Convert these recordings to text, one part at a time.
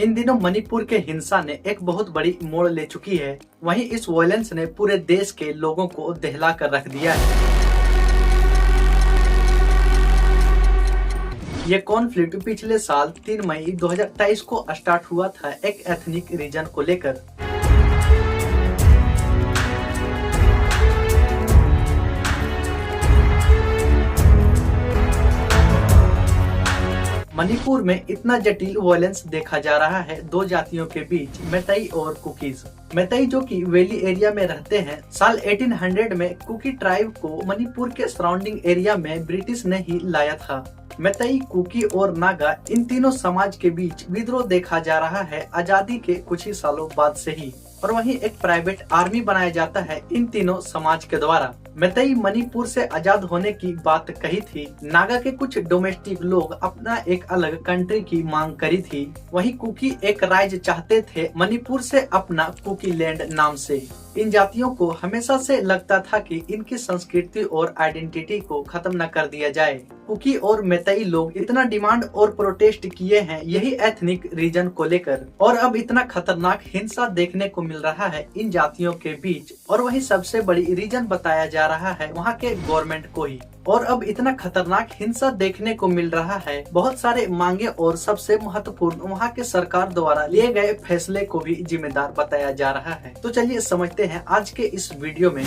इन दिनों मणिपुर के हिंसा ने एक बहुत बड़ी मोड़ ले चुकी है। वहीं इस वायलेंस ने पूरे देश के लोगों को दहला कर रख दिया है। ये कॉन्फ्लिक्ट पिछले साल 3 मई 2023 को स्टार्ट हुआ था एक एथनिक रीजन को लेकर। मणिपुर में इतना जटिल वायलेंस देखा जा रहा है दो जातियों के बीच, मैतेई और कुकीज। मैतेई जो कि वैली एरिया में रहते हैं, साल 1800 में कुकी ट्राइब को मणिपुर के सराउंडिंग एरिया में ब्रिटिश ने ही लाया था। मैतेई, कुकी और नागा इन तीनों समाज के बीच विद्रोह देखा जा रहा है आजादी के कुछ ही सालों बाद से ही, और वहीं एक प्राइवेट आर्मी बनाया जाता है इन तीनों समाज के द्वारा। मैतेई मणिपुर से आजाद होने की बात कही थी। नागा के कुछ डोमेस्टिक लोग अपना एक अलग कंट्री की मांग करी थी। वहीं कुकी एक राज्य चाहते थे मणिपुर से अपना कुकी लैंड नाम से। इन जातियों को हमेशा से लगता था कि इनकी संस्कृति और आइडेंटिटी को खत्म न कर दिया जाए। कुकी और मैतेई लोग इतना डिमांड और प्रोटेस्ट किए हैं यही एथनिक रीजन को लेकर, और अब इतना खतरनाक हिंसा देखने को मिल रहा है इन जातियों के बीच, और वही सबसे बड़ी रीजन बताया जा रहा है वहाँ के गवर्नमेंट को ही। और अब इतना खतरनाक हिंसा देखने को मिल रहा है, बहुत सारे मांगे और सबसे महत्वपूर्ण वहाँ के सरकार द्वारा लिए गए फैसले को भी जिम्मेदार बताया जा रहा है। तो चलिए समझते हैं आज के इस वीडियो में।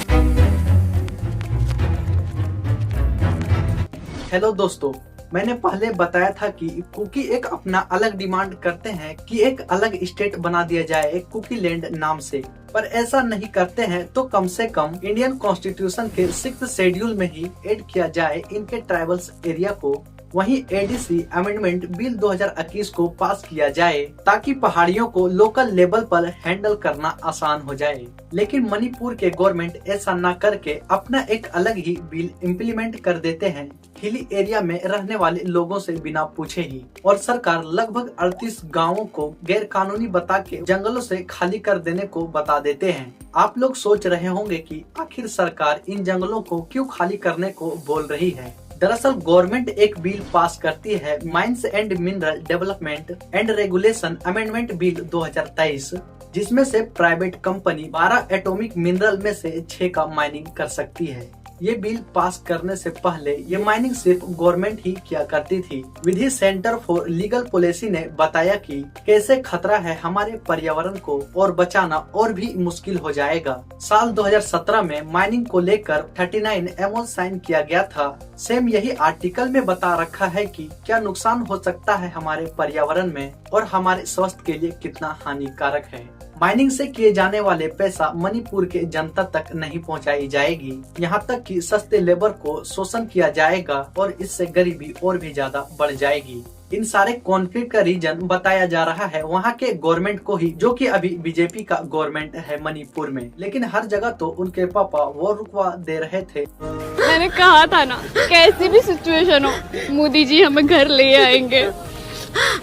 हेलो दोस्तों, मैंने पहले बताया था कि कुकी एक अपना अलग डिमांड करते हैं कि एक अलग स्टेट बना दिया जाए एक कुकी लैंड नाम से, पर ऐसा नहीं करते हैं तो कम से कम इंडियन कॉन्स्टिट्यूशन के 6th शेड्यूल में ही ऐड किया जाए इनके ट्राइबल्स एरिया को। वहीं एडीसी अमेंडमेंट बिल 2021 को पास किया जाए ताकि पहाड़ियों को लोकल लेवल पर हैंडल करना आसान हो जाए। लेकिन मणिपुर के गवर्नमेंट ऐसा न करके अपना एक अलग ही बिल इम्प्लीमेंट कर देते हैं हिली एरिया में रहने वाले लोगों से बिना पूछे ही, और सरकार लगभग 38 गाँवों को गैर कानूनी बता के जंगलों से खाली कर देने को बता देते हैं। आप लोग सोच रहे होंगे कि आखिर सरकार इन जंगलों को क्यों खाली करने को बोल रही है। दरअसल गवर्नमेंट एक बिल पास करती है, mines and mineral development and regulation amendment bill 2023, जिसमें से प्राइवेट कंपनी 12 एटॉमिक मिनरल में से 6 का माइनिंग कर सकती है। ये बिल पास करने से पहले ये माइनिंग सिर्फ गवर्नमेंट ही किया करती थी। विधि सेंटर फॉर लीगल पॉलिसी ने बताया कि कैसे खतरा है हमारे पर्यावरण को और बचाना और भी मुश्किल हो जाएगा। साल 2017 में माइनिंग को लेकर 39 MOU साइन किया गया था। सेम यही आर्टिकल में बता रखा है कि क्या नुकसान हो सकता है हमारे पर्यावरण में और हमारे स्वास्थ्य के लिए कितना हानिकारक है। माइनिंग से किए जाने वाले पैसा मणिपुर के जनता तक नहीं पहुंचाई जाएगी, यहाँ तक कि सस्ते लेबर को शोषण किया जाएगा और इससे गरीबी और भी ज्यादा बढ़ जाएगी। इन सारे कॉन्फ्लिक्ट का रीजन बताया जा रहा है वहाँ के गवर्नमेंट को ही, जो कि अभी बीजेपी का गवर्नमेंट है मणिपुर में। लेकिन हर जगह तो उनके पापा वो रुकवा दे रहे थे। मैंने कहा था ना, कैसी भी सिचुएशन हो मोदी जी हमें घर ले आएंगे।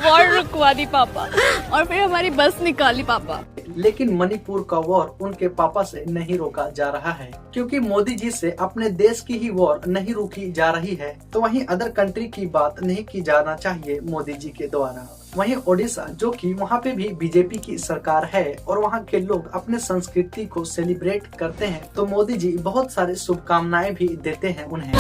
वॉर रुकवा दी पापा, और फिर हमारी बस निकाली पापा। लेकिन मणिपुर का वॉर उनके पापा से नहीं रोका जा रहा है, क्योंकि मोदी जी से अपने देश की ही वॉर नहीं रोकी जा रही है। तो वहीं अदर कंट्री की बात नहीं की जाना चाहिए मोदी जी के द्वारा। वहीं ओडिशा, जो कि वहाँ पे भी बीजेपी की सरकार है और वहाँ के लोग अपने संस्कृति को सेलिब्रेट करते हैं, तो मोदी जी बहुत सारे शुभकामनाएं भी देते हैं उन्हें।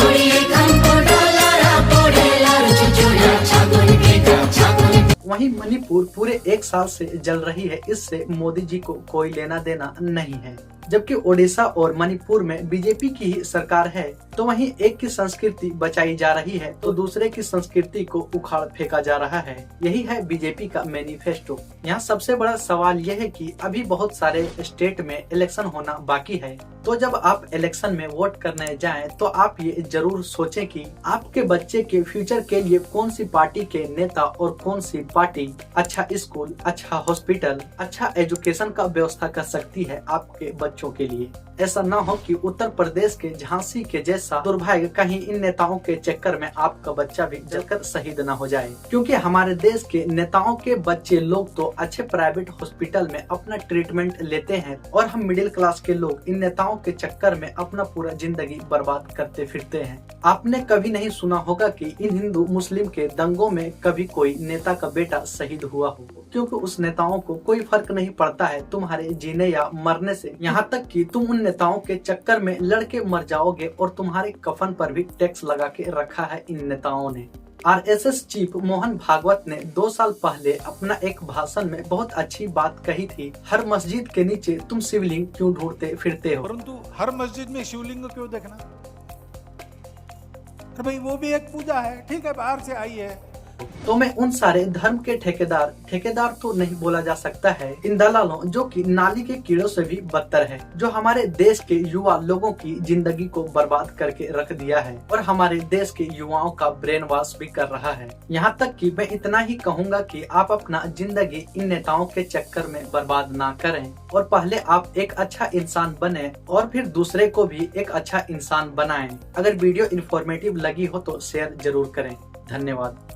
वहीं मणिपुर पूरे 1 साल से जल रही है, इससे मोदी जी को कोई लेना देना नहीं है। जबकि ओडिशा और मणिपुर में बीजेपी की ही सरकार है, तो वहीं एक की संस्कृति बचाई जा रही है तो दूसरे की संस्कृति को उखाड़ फेंका जा रहा है। यही है बीजेपी का मैनिफेस्टो। यहाँ सबसे बड़ा सवाल यह है कि अभी बहुत सारे स्टेट में इलेक्शन होना बाकी है, तो जब आप इलेक्शन में वोट करने जाएं तो आप ये जरूर सोचें कि आपके बच्चे के फ्यूचर के लिए कौन सी पार्टी के नेता और कौन सी पार्टी अच्छा स्कूल, अच्छा हॉस्पिटल, अच्छा एजुकेशन का व्यवस्था कर सकती है आपके बच्चों बच्चों के लिए। ऐसा न हो कि उत्तर प्रदेश के झांसी के जैसा दुर्भाग्य कहीं इन नेताओं के चक्कर में आपका बच्चा भी जलकर शहीद न हो जाए, क्योंकि हमारे देश के नेताओं के बच्चे लोग तो अच्छे प्राइवेट हॉस्पिटल में अपना ट्रीटमेंट लेते हैं और हम मिडिल क्लास के लोग इन नेताओं के चक्कर में अपना पूरा जिंदगी बर्बाद करते फिरते हैं। आपने कभी नहीं सुना होगा कि इन हिंदू मुस्लिम के दंगों में कभी कोई नेता का बेटा शहीद हुआ हो, क्योंकि उस नेताओं को कोई फर्क नहीं पड़ता है तुम्हारे जीने या मरने से। यहाँ तक कि तुम उन नेताओं के चक्कर में लड़के मर जाओगे और तुम्हारे कफन पर भी टैक्स लगा के रखा है इन नेताओं ने। RSS चीफ मोहन भागवत ने 2 साल पहले अपना एक भाषण में बहुत अच्छी बात कही थी, हर मस्जिद के नीचे तुम शिवलिंग क्यों ढूंढते फिरते हो। परंतु हर मस्जिद में शिवलिंग क्यों देखना? तो भाई वो भी एक पूजा है, ठीक है, बाहर से आई है। तो मैं उन सारे धर्म के ठेकेदार तो नहीं बोला जा सकता है, इन दलालों जो कि नाली के कीड़ों से भी बदतर है, जो हमारे देश के युवा लोगों की जिंदगी को बर्बाद करके रख दिया है और हमारे देश के युवाओं का ब्रेन वॉश भी कर रहा है। यहाँ तक कि मैं इतना ही कहूँगा कि आप अपना जिंदगी इन नेताओं के चक्कर में बर्बाद ना करें और पहले आप एक अच्छा इंसान बने और फिर दूसरे को भी एक अच्छा इंसान बनाएं। अगर वीडियो इन्फॉर्मेटिव लगी हो तो शेयर जरूर करें। धन्यवाद।